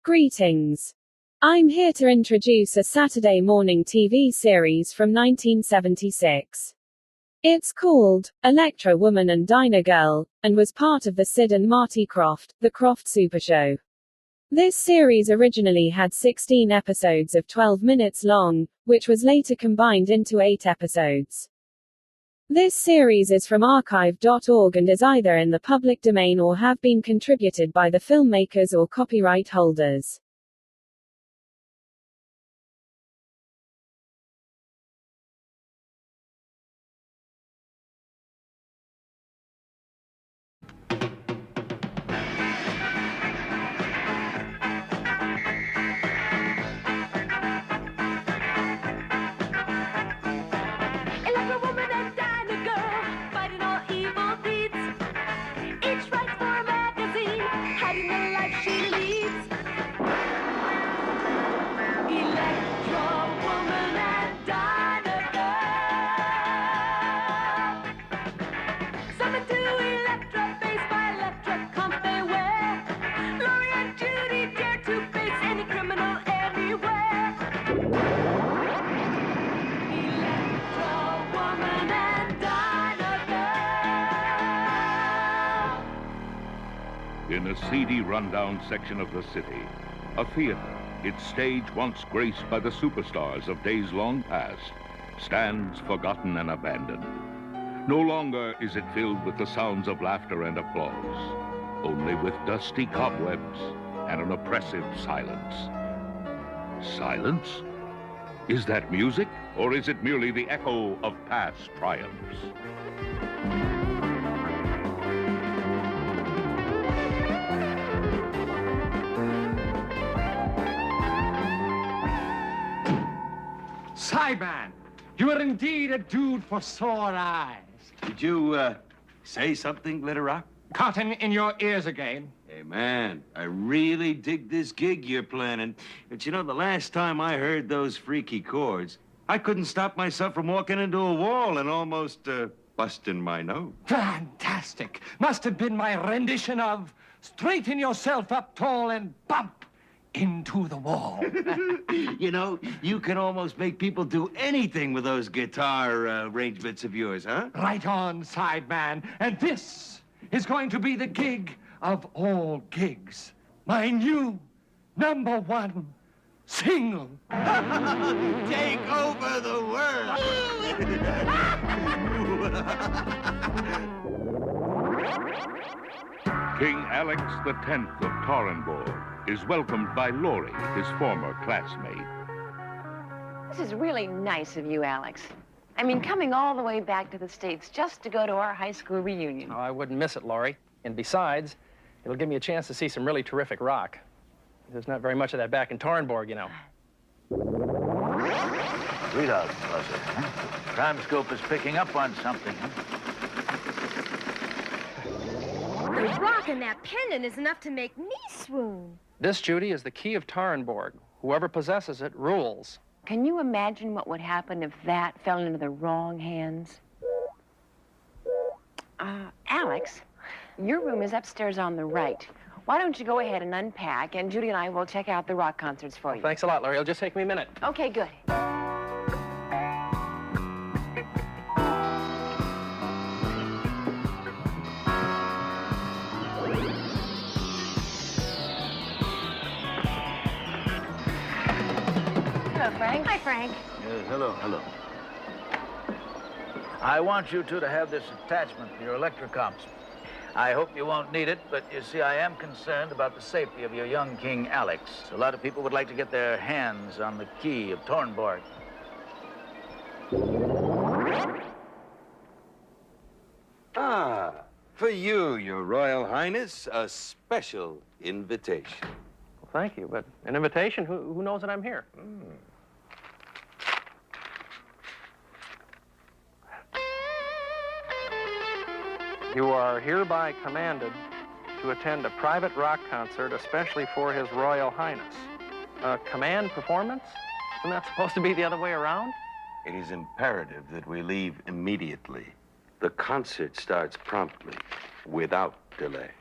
Greetings. I'm here to introduce a Saturday morning TV series from 1976. It's called Electra Woman and Dyna Girl, and was part of the Sid and Marty Krofft, The Krofft Super Show. This series originally had 16 episodes of 12 minutes long, which was later combined into 8 episodes. This series is from archive.org and is either in the public domain or have been contributed by the filmmakers or copyright holders. Electra woman and Dyna girl, fighting all evil deeds. Each writes for a magazine, hiding the life she leads. Electra woman and Dyna girl. Summoned to Electra, faced by Electra, come they wear. Laurie and Judy dare to face any criminal anywhere. Electra woman and Dyna girl. In a seedy, rundown section of the city, a theater, its stage once graced by the superstars of days long past, stands forgotten and abandoned. No longer is it filled with the sounds of laughter and applause, only with dusty cobwebs and an oppressive silence. Silence? Is that music, or is it merely the echo of past triumphs? Sideman, you are indeed a dude for sore eyes. Did you, say something, Glitter Rock? Cotton in your ears again. Hey, man, I really dig this gig you're planning. But you know, the last time I heard those freaky chords, I couldn't stop myself from walking into a wall and almost, busting my nose. Fantastic. Must have been my rendition of straighten yourself up tall and bump into the wall. You know, you can almost make people do anything with those guitar arrangements of yours, huh? Right on, Sideman. And this is going to be the gig of all gigs. My new #1 single. Take over the world. King Alex X of Taurenborg is welcomed by Laurie, his former classmate. This is really nice of you, Alex. I mean, coming all the way back to the States just to go to our high school reunion. Oh, I wouldn't miss it, Laurie. And besides, it'll give me a chance to see some really terrific rock. There's not very much of that back in Taurenborg, you know. Read out, Buzzer. Huh? Crime Scope is picking up on something, huh? The rock in that pendant is enough to make me swoon. This, Judy, is the key of Taurenborg. Whoever possesses it rules. Can you imagine what would happen if that fell into the wrong hands? Alex, your room is upstairs on the right. Why don't you go ahead and unpack, and Judy and I will check out the rock concerts for you. Thanks a lot, Laurie. It'll just take me a minute. Okay, good. Hello, Frank. Hi, Frank. Yes, hello, hello. I want you two to have this attachment for your Electra comps. I hope you won't need it, but you see, I am concerned about the safety of your young King Alex. A lot of people would like to get their hands on the key of Taurenborg. Ah, for you, Your Royal Highness, a special invitation. Well, thank you, but an invitation? Who knows that I'm here? You are hereby commanded to attend a private rock concert especially for His Royal Highness. A command performance? Isn't that supposed to be the other way around? It is imperative that we leave immediately. The concert starts promptly, without delay.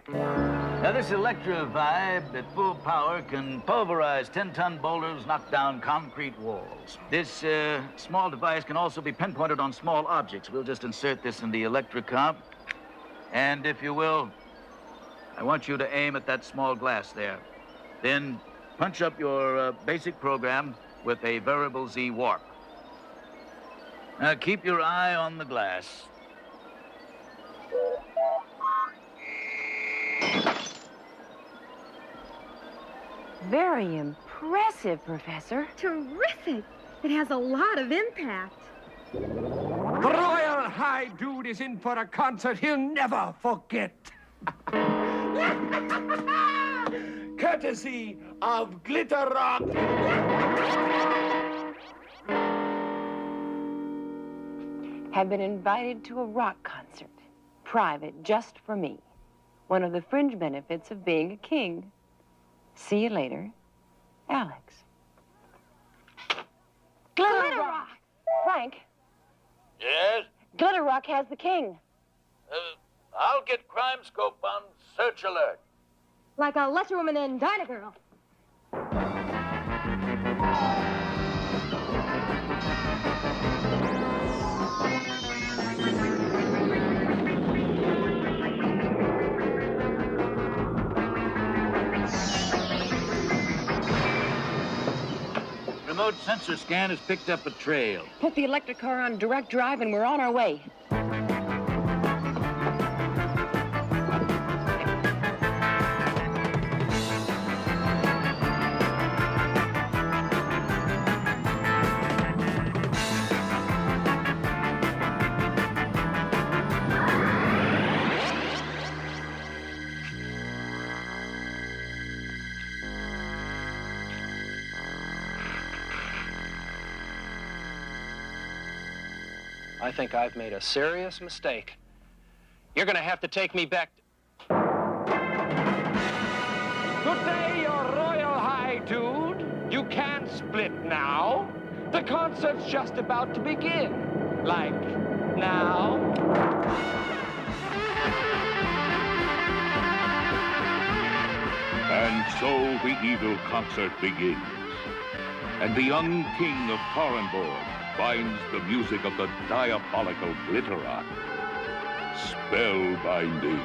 Now, this Electra vibe at full power can pulverize 10-ton boulders, knock down concrete walls. This small device can also be pinpointed on small objects. We'll just insert this in the Electra comp. And if you will, I want you to aim at that small glass there. Then punch up your basic program with a variable Z warp. Now, keep your eye on the glass. Very impressive, Professor. Terrific. It has a lot of impact. The Royal High Dude is in for a concert he'll never forget. Courtesy of Glitter Rock. Have been invited to a rock concert. Private, just for me. One of the fringe benefits of being a king. See you later, Alex. Glitter Rock! Frank, Yes? Glitter Rock has the king. I'll get Crime Scope on search alert. Like a Electra woman and Dyna girl. Remote sensor scan has picked up a trail. Put the electric car on direct drive and we're on our way. I think I've made a serious mistake. You're gonna have to take me back to... Good day, your Royal High Dude. You can't split now. The concert's just about to begin. Like now. And so the evil concert begins. And the young king of Torenborg finds the music of the diabolical Glitter Rock spellbinding.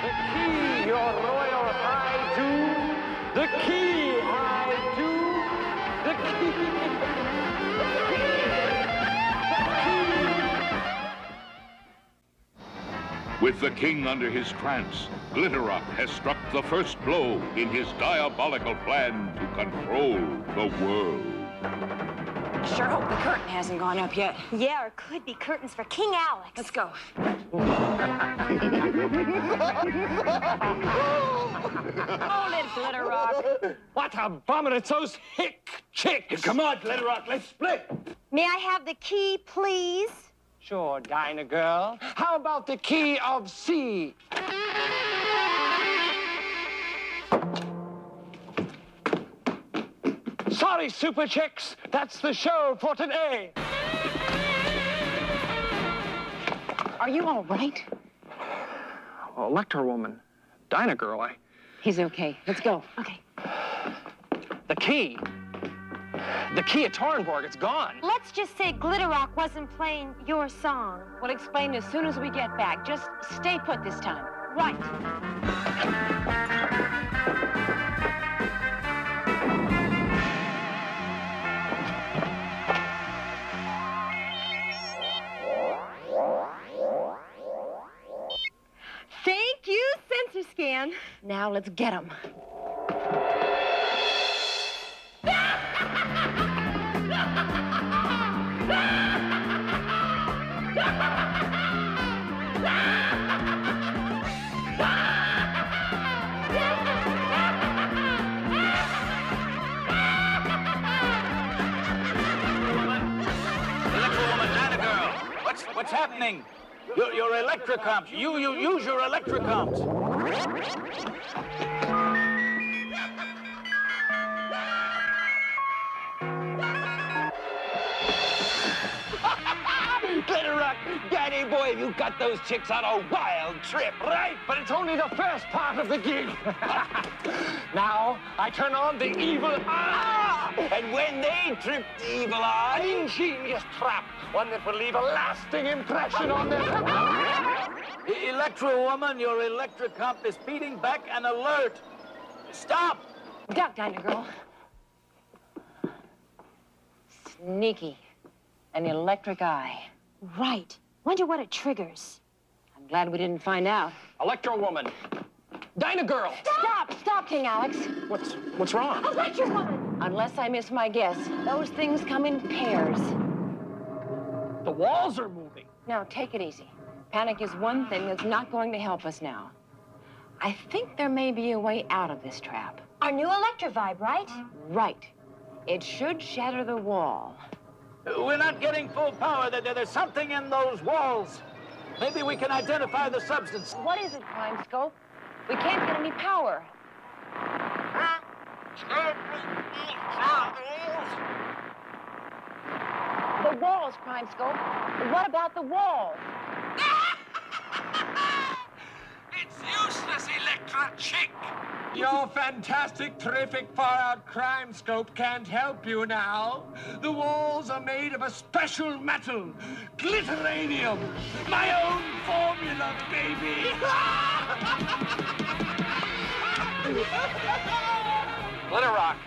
The key, your Royal High Dude. The key, High Dude. The key. With the king under his trance, Glitter Rock has struck the first blow in his diabolical plan to control the world. Sure hope the curtain hasn't gone up yet. Yeah, or could be curtains for King Alex. Let's go. Hold it, Glitter Rock. What a bummer, it's those hick chicks. Come on, Glitter Rock, let's split. May I have the key, please? Sure, Dyna girl. How about the key of C? Sorry, super chicks. That's the show for today. Are you all right? Well, Electra woman, Dyna girl, He's okay. Let's go. Okay. The key. The key at Torenborg, it's gone. Let's just say Glitter Rock wasn't playing your song. We'll explain as soon as we get back. Just stay put this time. Right. Thank you, sensor scan. Now let's get him. What's happening? Your Electra comps. You use your Electra comps. Rock. Daddy boy, you got those chicks on a wild trip, right? But it's only the first part of the gig. Now, I turn on the evil eye. And when they trip the evil An eye... ingenious trap, one that will leave a lasting impression on them. Electra woman, your electric comp is feeding back an alert. Stop! Duck, Dyna girl. Sneaky. An electric eye. Right. Wonder what it triggers. I'm glad we didn't find out. Electra woman. Dyna girl. Stop, King Alex. What's wrong? Electra woman! Unless I miss my guess, those things come in pairs. The walls are moving. Now, take it easy. Panic is one thing that's not going to help us now. I think there may be a way out of this trap. Our new Electra vibe, right? Right. It should shatter the wall. We're not getting full power. There's something in those walls. Maybe we can identify the substance. What is it, Prime Scope? We can't get any power. The walls, Prime Scope. What about the walls? It's useless, Electra chick. Your fantastic, terrific, far-out crime scope can't help you now. The walls are made of a special metal, Glitter-anium. My own formula, baby. Glitter Rock,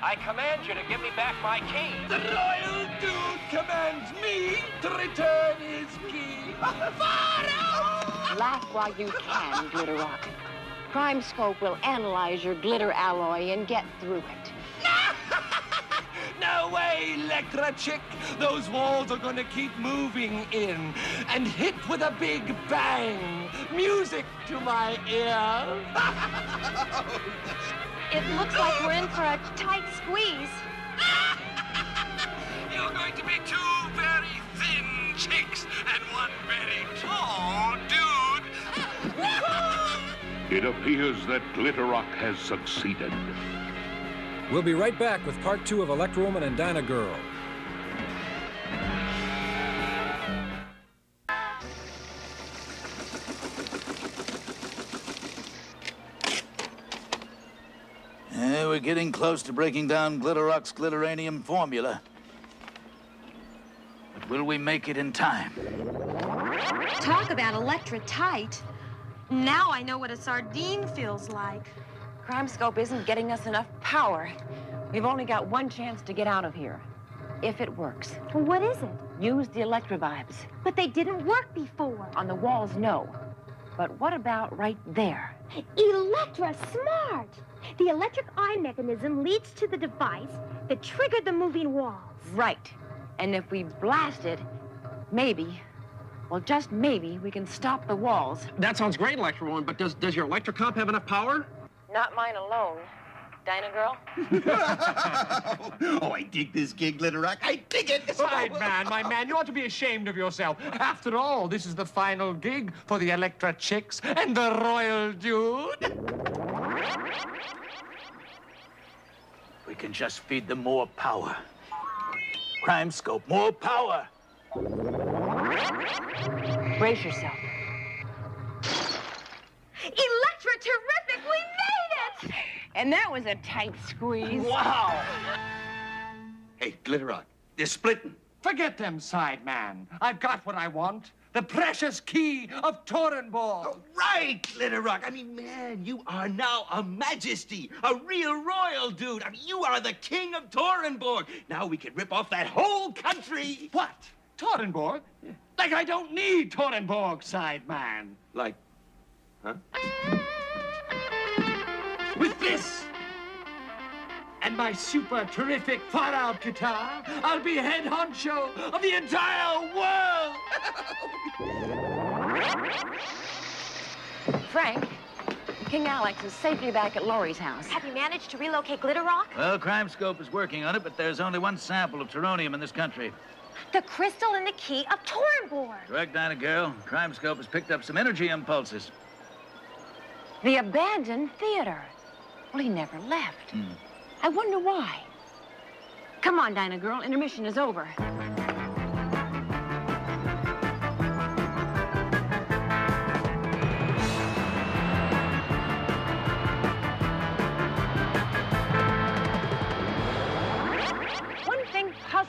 I command you to give me back my key. The royal dude commands me to return his key. Far out! Laugh while you can, Glitter Rock. Prime Scope will analyze your glitter alloy and get through it. No way, Electra chick. Those walls are gonna keep moving in and hit with a big bang. Music to my ear. It looks like we're in for a tight squeeze. You're going to be two very thin chicks and one very tall dude. It appears that Glitter Rock has succeeded. We'll be right back with part 2 of Electra Woman and Dyna Girl. We're getting close to breaking down Glitter Rock's Glitter-anium formula. But will we make it in time? Talk about Electra tight. Now I know what a sardine feels like. Crime Scope isn't getting us enough power. We've only got one chance to get out of here. If it works. Well, what is it? Use the Electra vibes. But they didn't work before. On the walls, no. But what about right there? Electra smart! The electric eye mechanism leads to the device that triggered the moving walls. Right. And if we blast it, maybe, well, just maybe, we can stop the walls. That sounds great, Electra Woman, but does your electric comp have enough power? Not mine alone. Dyna girl? Oh, I dig this gig, Glitter Rock. I dig it. My man, you ought to be ashamed of yourself. After all, this is the final gig for the Electra chicks and the royal dude. We can just feed them more power. Crime Scope, more power. Brace yourself. Electra terrific! We made it! And that was a tight squeeze. Wow. Hey, Glitter Rock, they're splitting. Forget them, Sideman. I've got what I want. The precious key of Torenborg. Oh, right, Glitter Rock. I mean, man, you are now a majesty, a real royal dude. I mean, you are the king of Torenborg. Now we can rip off that whole country. What? Torenborg? Like I don't need Torenborg, Sideman. Like, huh? With this and my super terrific far-out guitar, I'll be head honcho of the entire world. Frank, King Alex is safely back at Laurie's house. Have you managed to relocate Glitter Rock? Well, Crime Scope is working on it, but there's only one sample of Turonium in this country. The crystal and the key of Torenborg. Correct, Dyna girl. Crime Scope has picked up some energy impulses. The abandoned theater. Well, he never left. I wonder why. Come on, Dyna girl. Intermission is over.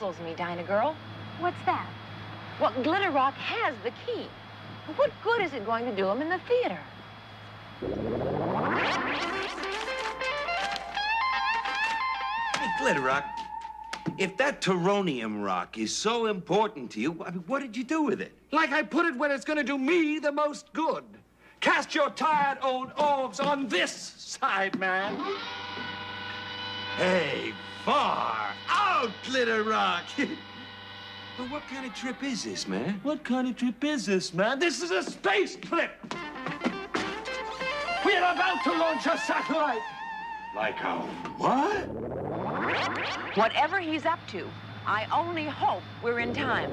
puzzles me, Dyna girl. What's that? Well, Glitter Rock has the key. What good is it going to do him in the theater? Hey, Glitter Rock, if that Teronium rock is so important to you, I mean, what did you do with it? Like I put it where it's gonna do me the most good. Cast your tired old orbs on this side, man. Hey, far out, Glitter Rock! But what kind of trip is this, man? What kind of trip is this, man? This is a space trip. We're about to launch a satellite. Like a what? Whatever he's up to, I only hope we're in time.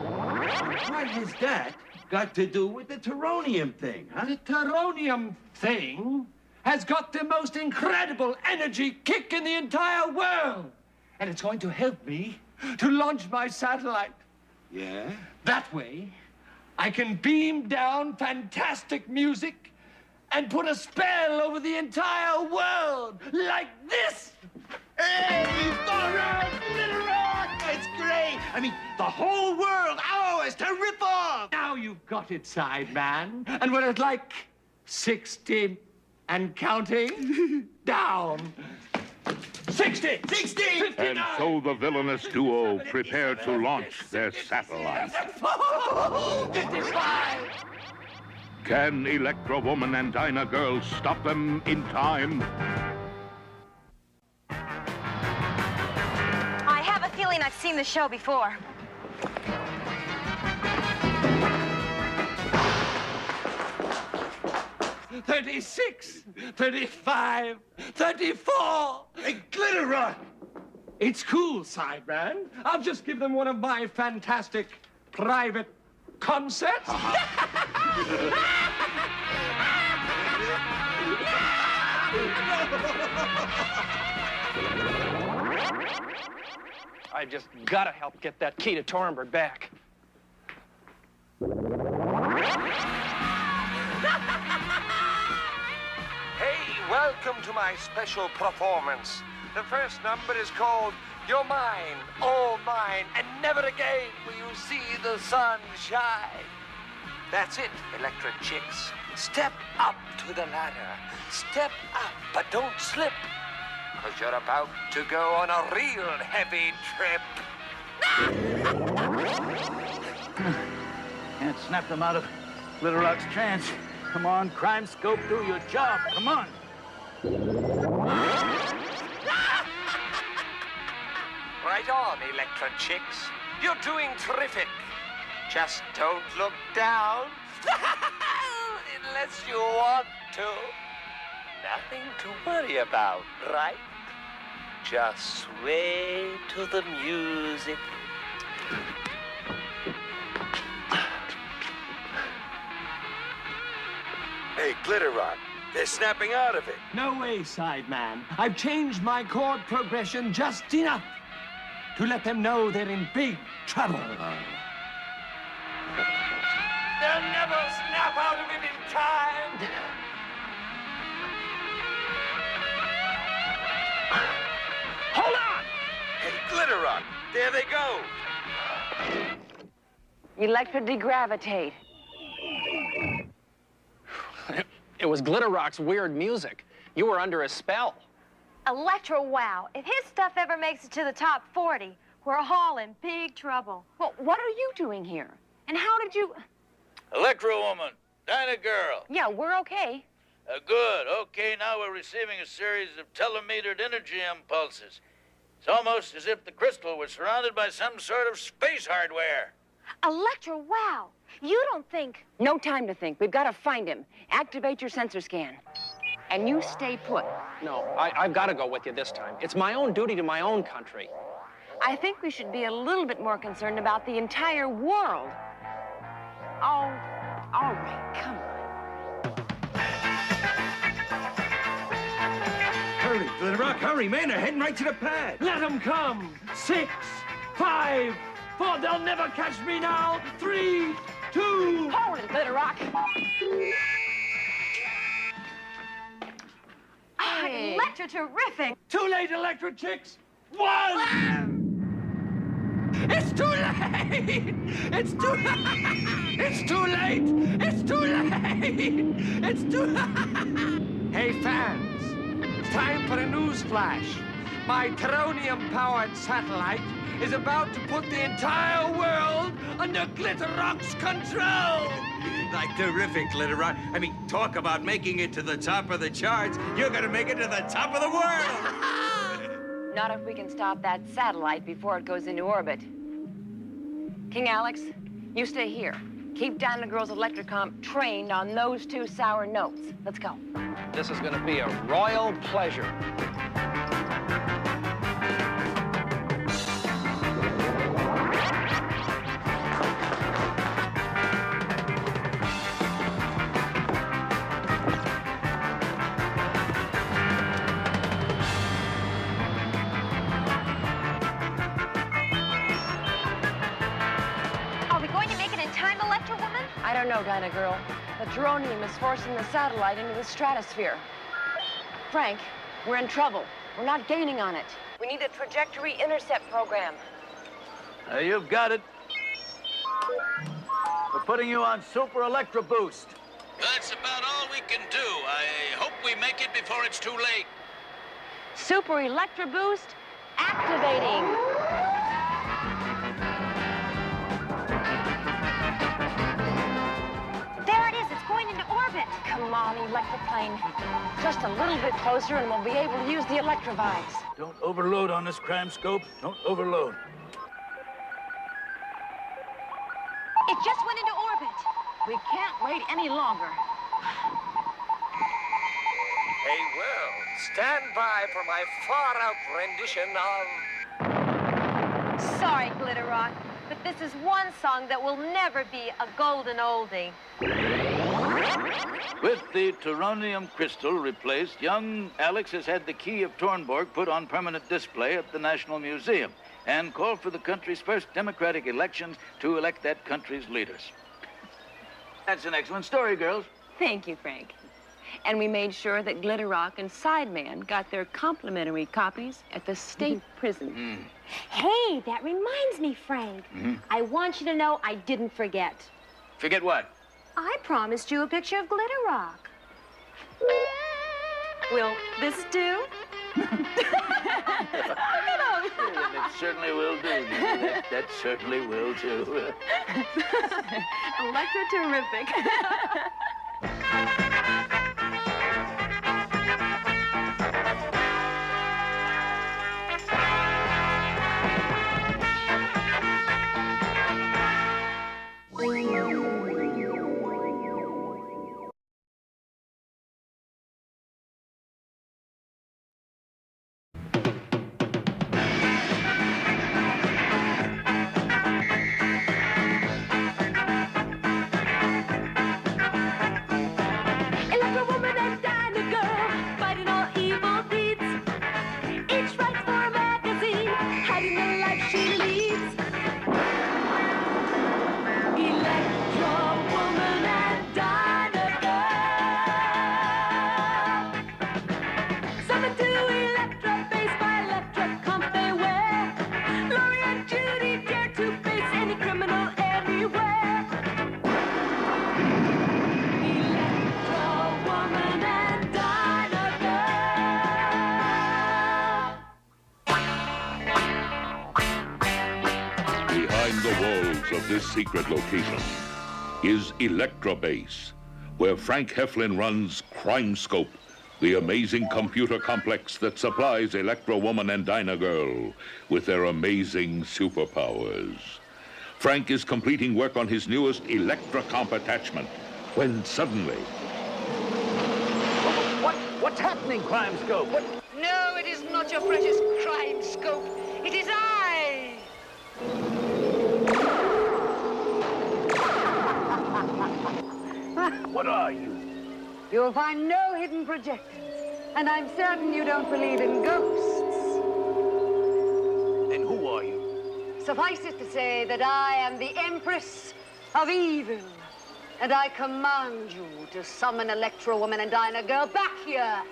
What has that got to do with the Teronium thing, huh? The Teronium thing has got the most incredible energy kick in the entire world. And it's going to help me to launch my satellite. Yeah? That way, I can beam down fantastic music and put a spell over the entire world like this. Hey, all right, Glitter Rock! It's great! I mean, the whole world ours to rip off! Now you've got it, Sideman. And when it's like 60 and counting, down. 60! 60! 59! And so the villainous duo prepared to launch their satellite. 55! Can Electra Woman and Dyna Girl stop them in time? I have a feeling I've seen the show before. $36, $35, $34. Hey, Glitter Rock! It's cool, Sideman. I'll just give them one of my fantastic private concerts. I just gotta help get that key to Torenberg back. Hey, welcome to my special performance. The first number is called You're Mine, All Mine, and Never Again Will You See the Sun Shine. That's it, Electra chicks. Step up to the ladder. Step up, but don't slip. Because you're about to go on a real heavy trip. Can't snap them out of Glitter Rock's trance. Come on, Crime Scope, do your job. Come on. Right on, Electra chicks. You're doing terrific. Just don't look down. Unless you want to. Nothing to worry about, right? Just sway to the music. Hey, Glitter Rock, they're snapping out of it. No way, Sideman. I've changed my chord progression just enough to let them know they're in big trouble. They'll never snap out of it in time. Hold on! Hey, Glitter Rock, there they go. Electra degravitate. It was Glitter Rock's weird music. You were under a spell. Electra, wow. If his stuff ever makes it to the top 40, we're all in big trouble. Well, what are you doing here? And how did you... Electra Woman, Dyna Girl. Yeah, we're okay. Good. Okay, now we're receiving a series of telemetered energy impulses. It's almost as if the crystal was surrounded by some sort of space hardware. Electra, wow. You don't think... No time to think. We've got to find him. Activate your sensor scan. And you stay put. No, I've got to go with you this time. It's my own duty to my own country. I think we should be a little bit more concerned about the entire world. Oh, all right, come on. Hurry, Glitter Rock, hurry, man. They're heading right to the pad. Let them come. 6, 5, 4. They'll never catch me now. 3, 2. Hold it, Glitter Rock. Hey. Electra, terrific. Too late, Electra chicks. 1. It's too late! It's too late! It's too late! It's too late! It's too Hey, fans, it's time for a news flash. My teronium-powered satellite is about to put the entire world under Glitter Rock's control! Like terrific, Glitter Rock. I mean, talk about making it to the top of the charts. You're gonna make it to the top of the world! Not if we can stop that satellite before it goes into orbit. King Alex, you stay here. Keep Dyna Girl's Electrocomp trained on those two sour notes. Let's go. This is going to be a royal pleasure. Are we going to make it in time, Electra Woman? I don't know, Dyna Girl. The teronium is forcing the satellite into the stratosphere. Frank, we're in trouble. We're not gaining on it. We need a trajectory intercept program. You've got it. We're putting you on Super Electra Boost. That's about all we can do. I hope we make it before it's too late. Super Electra Boost activating. There it is. It's going into orbit. Come on, Electroplane. Just a little bit closer and we'll be able to use the Electrovides. Don't overload on this crime scope. Don't overload. It just went into orbit. We can't wait any longer. Hey, Will, stand by for my far-out rendition of... Sorry, Glitter Rock, but this is one song that will never be a golden oldie. With the teronium crystal replaced, young Alex has had the key of Tornborg put on permanent display at the National Museum and called for the country's first democratic elections to elect that country's leaders. That's an excellent story, girls. Thank you, Frank. And we made sure that Glitter Rock and Sideman got their complimentary copies at the state prison. Hey, that reminds me, Frank. I want you to know I didn't forget. Forget what? I promised you a picture of Glitter Rock. Will this do? It certainly will do. That certainly will do. Electra terrific. Electra Woman and Dyna Girl, fighting all evil deeds. Each writes for a magazine, hiding the life she leads. Electra Woman and Dyna Girl. Summon to Electra, face by Electra, comp they wear. Laurie and Judy dare to face any criminal anywhere. Electra Woman and Dyna Girl. Behind the walls of this secret location is Electra Base, where Frank Heflin runs Crime Scope, the amazing computer complex that supplies Electra Woman and Dyna Girl with their amazing superpowers. Frank is completing work on his newest Electrocomp attachment when suddenly... What's happening, Crime Scope? What? No, it is not your precious crime scope. It is I. What are you? You will find no hidden projectors, and I'm certain you don't believe in ghosts. And who are you? Suffice it to say that I am the Empress of Evil, and I command you to summon Electra Woman and Dyna Girl back here.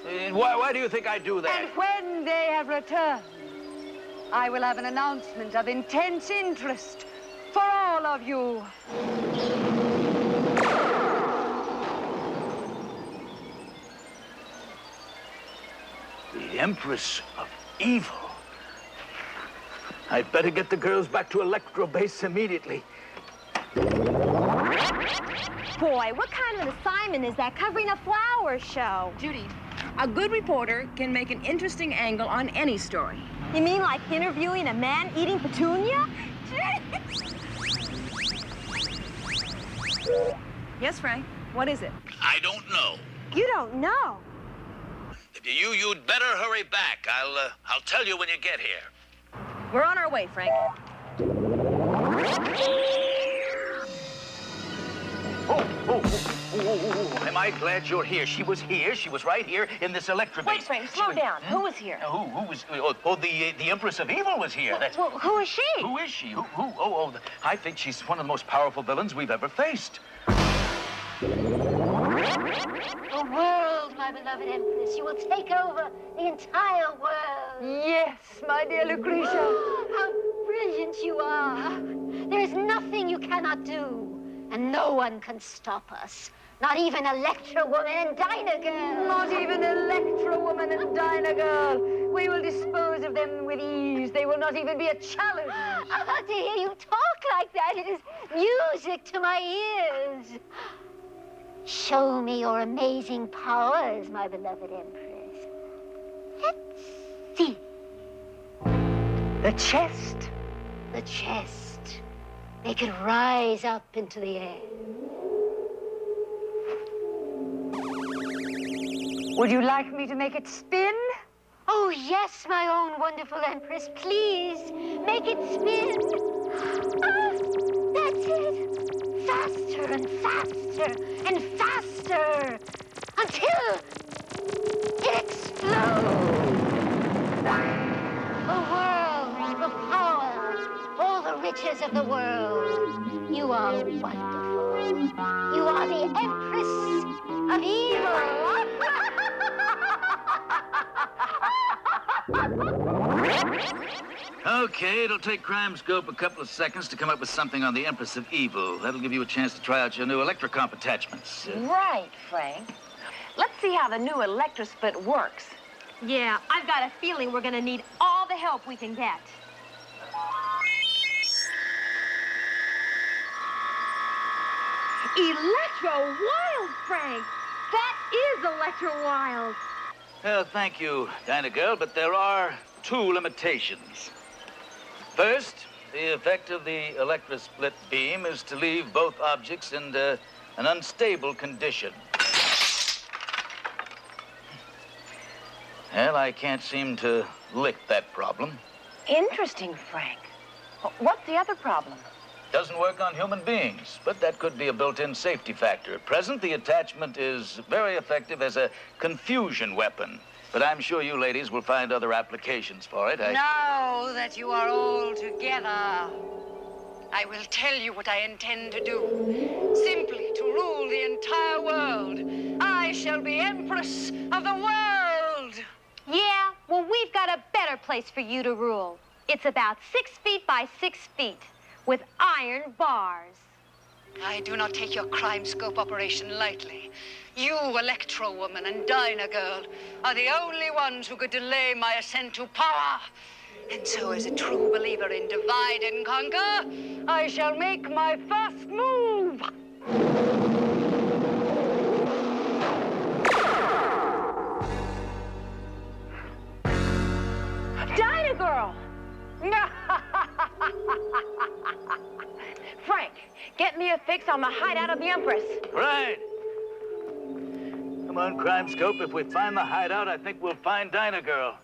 And why do you think I do that? And when they have returned, I will have an announcement of intense interest for all of you. The Empress of Evil. I'd better get the girls back to Electro Base immediately. Boy, what kind of an assignment is that, covering a flower show? Judy, a good reporter can make an interesting angle on any story. You mean like interviewing a man eating petunia? Yes, Frank, what is it? I don't know. You don't know. You'd better hurry back. I'll tell you when you get here. We're on our way, Frank. Am I glad you're here? She was here. She was right here in this Electra Base. Wait, Frank, slow down. Who was here? Who was? The Empress of Evil was here. Well, who is she? Who is she? Who? I think she's one of the most powerful villains we've ever faced. The world, my beloved Empress. You will take over the entire world. Yes, my dear Lucretia. How brilliant you are. There is nothing you cannot do. And no one can stop us. Not even Electra Woman and Dyna Girl. Not even Electra Woman and Dyna Girl. We will dispose of them with ease. They will not even be a challenge. Oh, to hear you talk like that, it is music to my ears. Show me your amazing powers, my beloved Empress. Let's see. The chest. The chest. Make it rise up into the air. Would you like me to make it spin? Oh, yes, my own wonderful Empress. Please, make it spin. Ah, that's it. Faster and faster and faster until it explodes. The world, the power, all the riches of the world. You are wonderful. You are the Empress of Evil. Okay, it'll take CrimeScope a couple of seconds to come up with something on the Empress of Evil. That'll give you a chance to try out your new Electra comp attachments. Right, Frank. Let's see how the new Electra split works. Yeah, I've got a feeling we're gonna need all the help we can get. Electro Wild, Frank! That is Electro Wild! Well, thank you, Dyna Girl, but there are two limitations. First, the effect of the Electra split beam is to leave both objects in an unstable condition. Well, I can't seem to lick that problem. Interesting, Frank. What's the other problem? Doesn't work on human beings, but that could be a built-in safety factor. At present, the attachment is very effective as a confusion weapon. But I'm sure you ladies will find other applications for it. Now that you are all together, I will tell you what I intend to do. Simply to rule the entire world. I shall be Empress of the world. Yeah, well, we've got a better place for you to rule. It's about 6 feet by 6 feet with iron bars. I do not take your CrimeScope operation lightly. You, Electro Woman and Dyna Girl, are the only ones who could delay my ascent to power. And so, as a true believer in divide and conquer, I shall make my first move. Dyna Girl! Frank, get me a fix on the hideout of the Empress. Right. Come on, CrimeScope. If we find the hideout, I think we'll find Dyna Girl.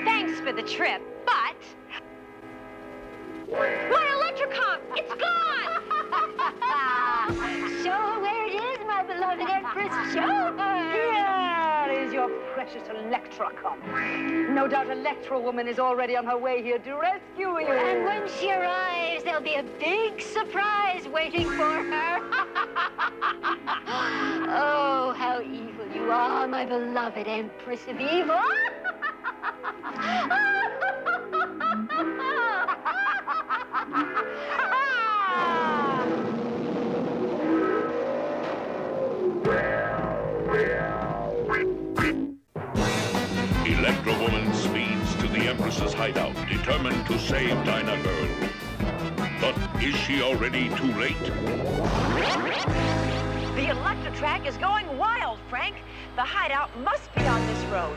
Thanks for the trip, but... My Electrocom! It's gone! Show her where it is, my beloved Empress. Show her! Here is your precious precious Electra comes. No doubt Electra woman is already on her way here to rescue you. And when she arrives, there'll be a big surprise waiting for her. Oh, how evil you are, my beloved Empress of Evil. Electra Woman speeds to the Empress's hideout, determined to save Dyna Girl. But is she already too late? The Electra track is going wild, Frank. The hideout must be on this road.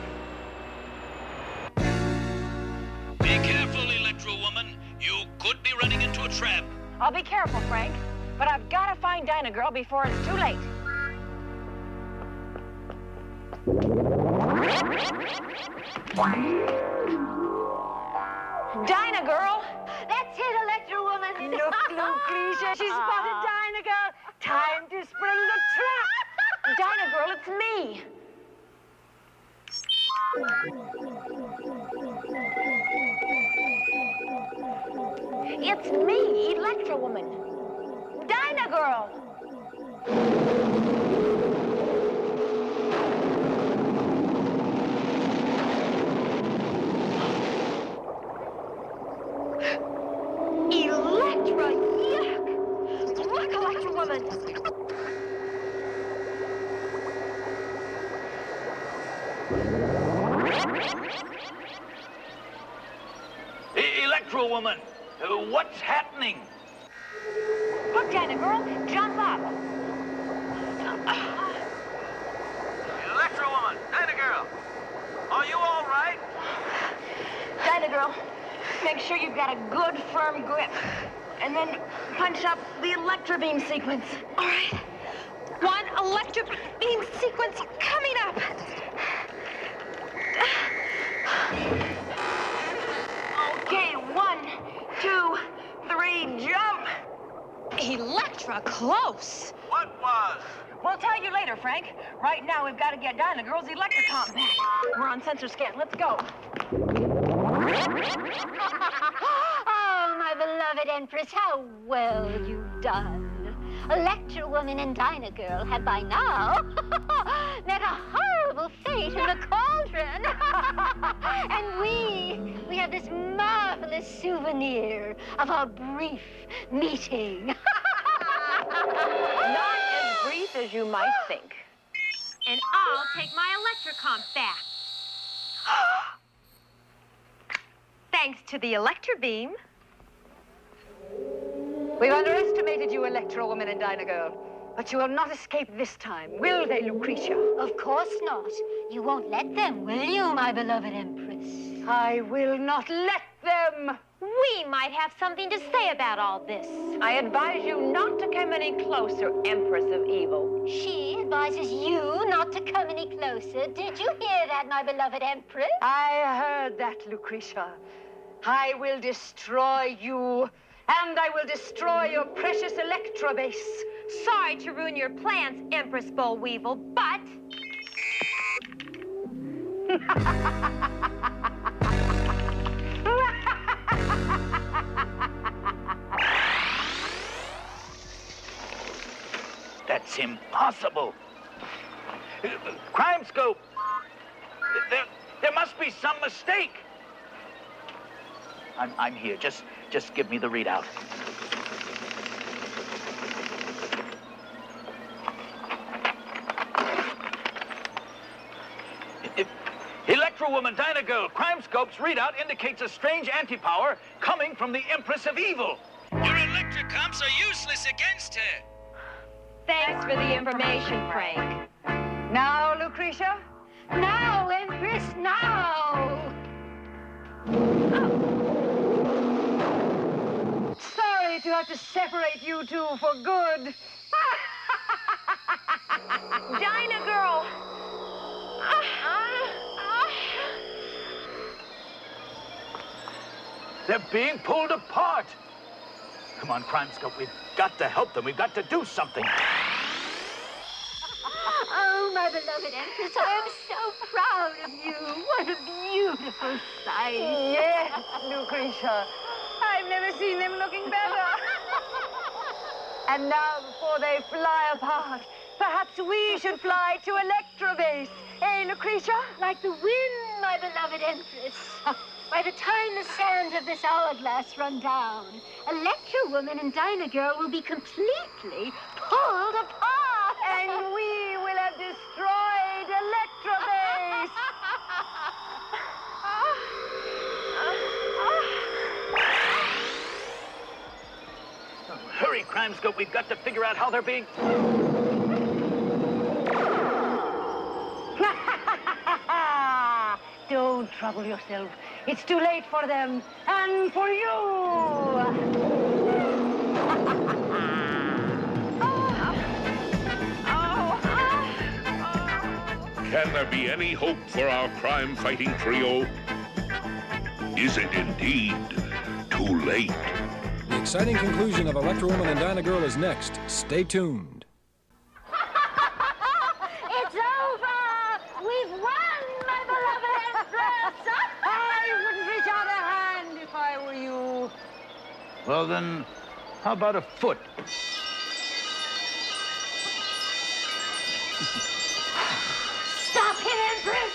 Be careful, Electra Woman. You could be running into a trap. I'll be careful, Frank. But I've got to find Dyna Girl before it's too late. Dyna Girl! That's it, Electra Woman. Look, Lucretia, she spotted Dyna Girl. Time to spring the trap. Dyna Girl, it's me. It's me, Electra Woman. Dyna Girl. Electra, yuck! Look, Electra Woman! Electra Woman, what's happening? Look, Dyna Girl, jump up. Electra Woman, Dyna Girl, are you all right? Dyna Girl, make sure you've got a good, firm grip. And then punch up the Electra beam sequence. All right? One Electra beam sequence coming up. Okay, 1, 2, 3, jump. Electra, close. What was? We'll tell you later, Frank. Right now, we've got to get Dyna Girl's Electrocom back. We're on sensor scan. Let's go. Oh, my beloved Empress, how well you've done. Electra Woman and Dyna Girl have by now met a horrible fate in the cauldron. And we have this marvelous souvenir of our brief meeting. Not as brief as you might think. And I'll take my Electrocom back. Thanks to the Electra beam. We've underestimated you, Electra Woman and Dyna Girl. But you will not escape this time, will they, Lucretia? Of course not. You won't let them, will you, my beloved Empress? I will not let them. We might have something to say about all this. I advise you not to come any closer, Empress of Evil. She advises you not to come any closer. Did you hear that, my beloved Empress? I heard that, Lucretia. I will destroy you, and I will destroy your precious Electra base. Sorry to ruin your plans, Empress Bullweevil, but... That's impossible. Crime Scope! There must be some mistake. I'm here. Just give me the readout. Electra Woman, Dyna Girl, Crime Scope's readout indicates a strange anti-power coming from the Empress of Evil. Your Electrocomps are useless against her. Thanks for the information, Frank. Now, Lucretia? Now, Empress, now! Sorry to have to separate you two for good. Dyna Girl! They're being pulled apart. Come on, Crime Scope, we've got to help them. We've got to do something. Oh, my beloved Empress. I am so proud of you. What a beautiful sight. Yes, Lucretia. I've never seen them looking better. And now, before they fly apart, perhaps we should fly to Electra base. Eh, Lucretia? Like the wind, my beloved Empress. By the time the sands of this hourglass run down, Electra Woman and Dyna Girl will be completely pulled apart. And we will have destroyed Electra base. Hurry, Crime Scope. We've got to figure out how they're being... Don't trouble yourself. It's too late for them and for you. Can there be any hope for our crime-fighting trio? Is it indeed too late? The exciting conclusion of Electra Woman and Dyna Girl is next. Stay tuned. It's over! We've won, my beloved Empress! I wouldn't reach out a hand if I were you. Well, then, how about a foot? Stop him, Empress!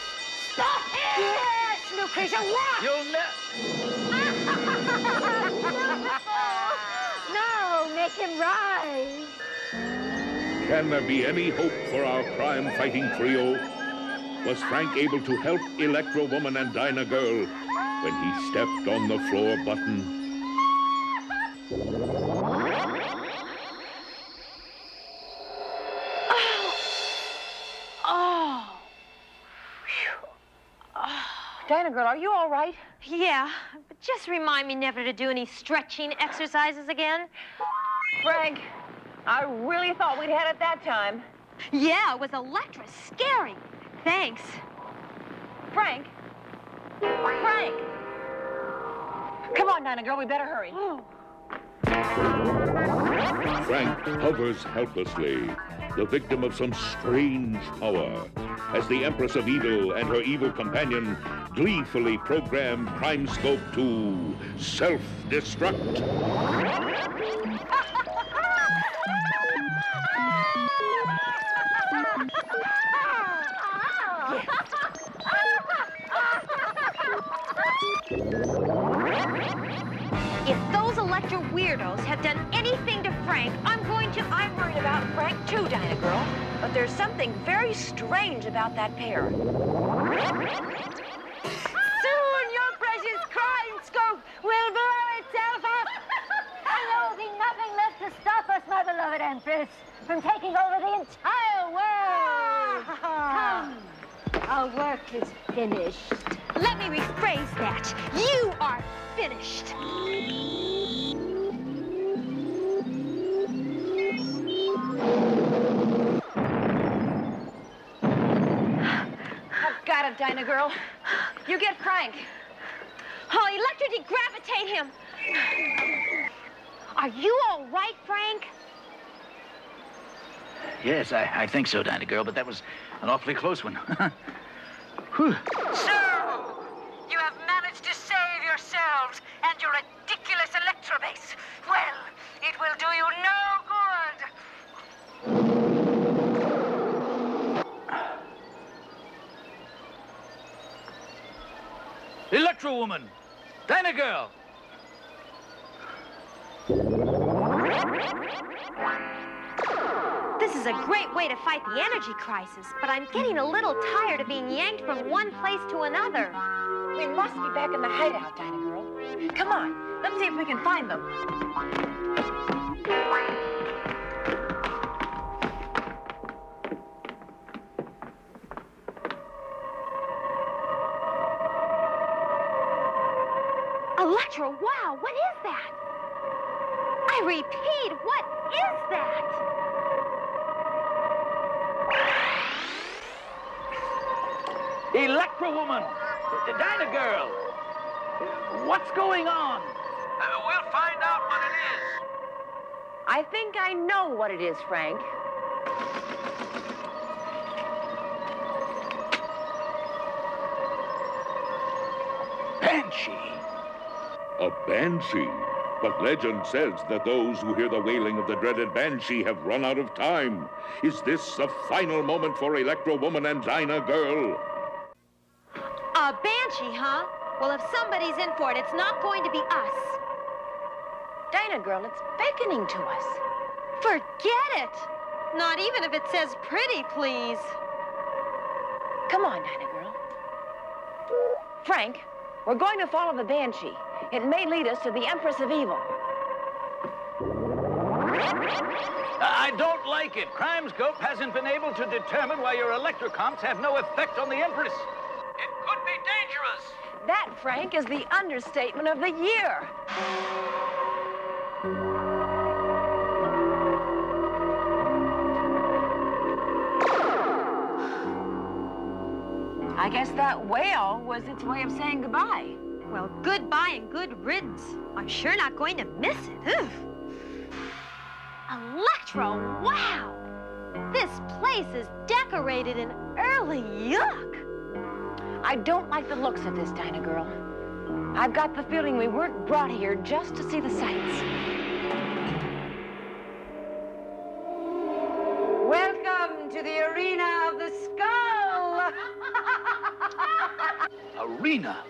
Stop him! Yes, Lucretia, what? You'll never... No, make him rise. Can there be any hope for our crime-fighting trio? Was Frank able to help Electra Woman and Dyna Girl when he stepped on the floor button? Dyna Girl, are you all right? Yeah, but just remind me never to do any stretching exercises again. Frank, I really thought we'd had it that time. Yeah, it was Electra. Scary. Thanks. Frank? Frank! Come on, Dyna Girl, we better hurry. Frank hovers helplessly, the victim of some strange power, as the Empress of Evil and her evil companion gleefully program Crime Scope to self-destruct. If those Electra weirdos have done anything to Frank, I'm worried about Frank too, Dyna Girl. But there's something very strange about that pair. Soon your precious Crime Scope will blow itself up. And there will be nothing left to stop us, my beloved Empress, from taking over the entire world. Come, our work is finished. Let me rephrase that. You are finished. I've got it, Dyna Girl. You get Frank. Oh, Electra, degravitate him. Are you all right, Frank? Yes, I think so, Dyna Girl, but that was an awfully close one. Whew. So, you have managed to save yourselves and your ridiculous Electra base. Well, it will do you no good. Electra Woman! Dyna Girl! This is a great way to fight the energy crisis, but I'm getting a little tired of being yanked from one place to another. We must be back in the hideout, Dyna Girl. Come on, let's see if we can find them. Electra, wow, what is that? I repeat, what is that? Electra Woman! Dyna Girl! What's going on? We'll find out what it is. I think I know what it is, Frank. banshee. A banshee? But legend says that those who hear the wailing of the dreaded banshee have run out of time. Is this the final moment for Electra Woman and Dyna Girl? A banshee, huh? Well, if somebody's in for it, it's not going to be us. Dyna Girl, it's beckoning to us. Forget it. Not even if it says pretty, please. Come on, Dyna Girl. Frank, we're going to follow the banshee. It may lead us to the Empress of Evil. I don't like it. Crimescope hasn't been able to determine why your electrocomps have no effect on the Empress. It could be dangerous. That, Frank, is the understatement of the year. I guess that whale was its way of saying goodbye. Well, goodbye and good riddance. I'm sure not going to miss it. Ugh. Electra, wow! This place is decorated in early yuck. I don't like the looks of this, Dyna Girl. I've got the feeling we weren't brought here just to see the sights. Welcome to the Arena of the Skull! Arena?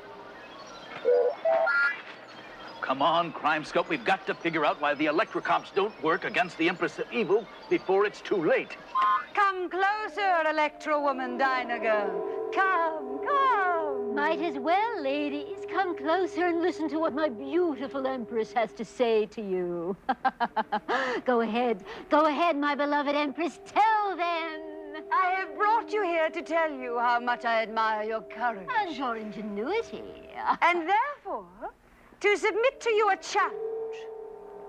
Come on, Crimescope. We've got to figure out why the electrocomps don't work against the Empress of Evil before it's too late. Come closer, Electra Woman, Dyna Girl. Come, come. Might as well, ladies. Come closer and listen to what my beautiful Empress has to say to you. Go ahead, my beloved Empress. Tell them. I have brought you here to tell you how much I admire your courage. And your ingenuity. And therefore, to submit to you a challenge.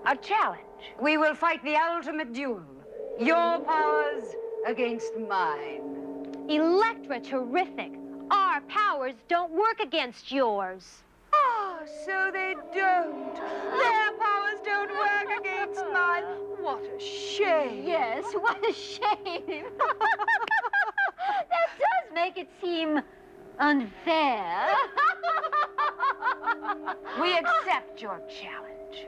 A challenge? We will fight the ultimate duel. Your powers against mine. Electra, terrific. Our powers don't work against yours. Oh, so they don't. Their powers don't work against mine. What a shame. Yes, what a shame. That does make it seem unfair. We accept your challenge.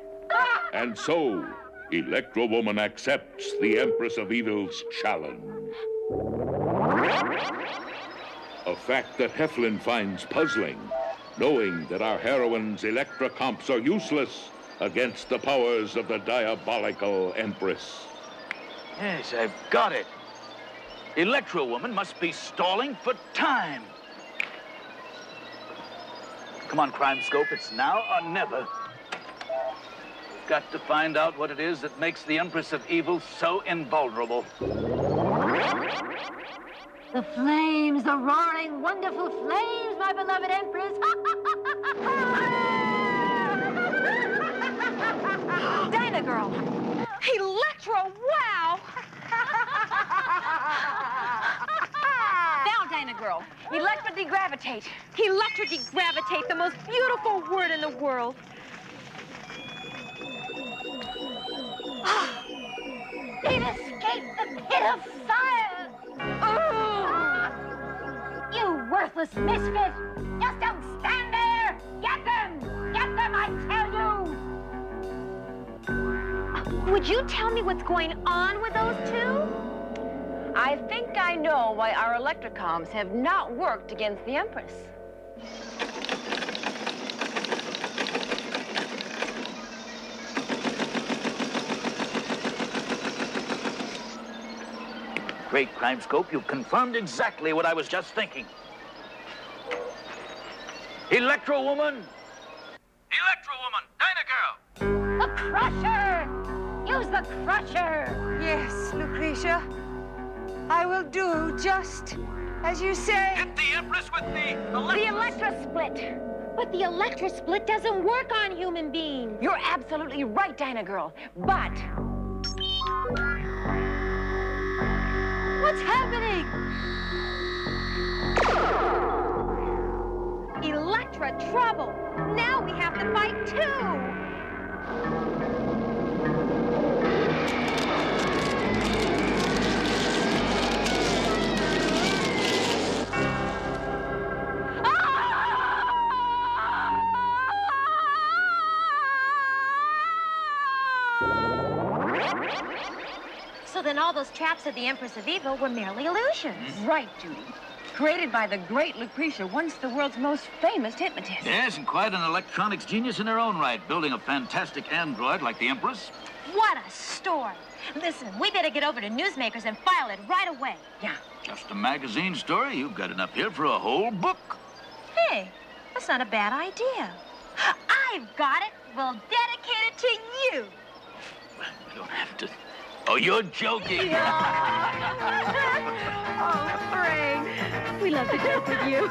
And so, Electra Woman accepts the Empress of Evil's challenge. A fact that Heflin finds puzzling, knowing that our heroine's electrocomps are useless against the powers of the diabolical Empress. Yes, I've got it. Electra Woman must be stalling for time. Come on, Crimescope. It's now or never. We've got to find out what it is that makes the Empress of Evil so invulnerable. The flames, the roaring, wonderful flames, my beloved Empress. Dyna Girl. Electra, wow! Now, Dyna Girl. Electra degravitate. Electra degravitate, the most beautiful word in the world. They've escaped the pit of fire. You worthless misfit! Just don't stand there! Get them! Get them, I tell you! Would you tell me what's going on with those two? I think I know why our electrocomps have not worked against the Empress. Great, Crimescope. You've confirmed exactly what I was just thinking. Electra Woman! Electra Woman! Dyna Girl! The Crusher! Use the Crusher! Yes, Lucretia. I will do just as you say. Hit the Empress with the The Electra Split. But the Electra Split doesn't work on human beings. You're absolutely right, Dyna Girl. But what's happening? Electra trouble. Now we have to fight too. and all those traps of the Empress of Evil were merely illusions. Right, Judy. Created by the great Lucretia, once the world's most famous hypnotist. Yes, and quite an electronics genius in her own right, building a fantastic android like the Empress. What a story. Listen, we better get over to Newsmakers and file it right away. Yeah. Just a magazine story? You've got enough here for a whole book. Hey, that's not a bad idea. I've got it. We'll dedicate it to you. You don't have to. Oh, you're joking. Oh, Frank. We love to joke with you.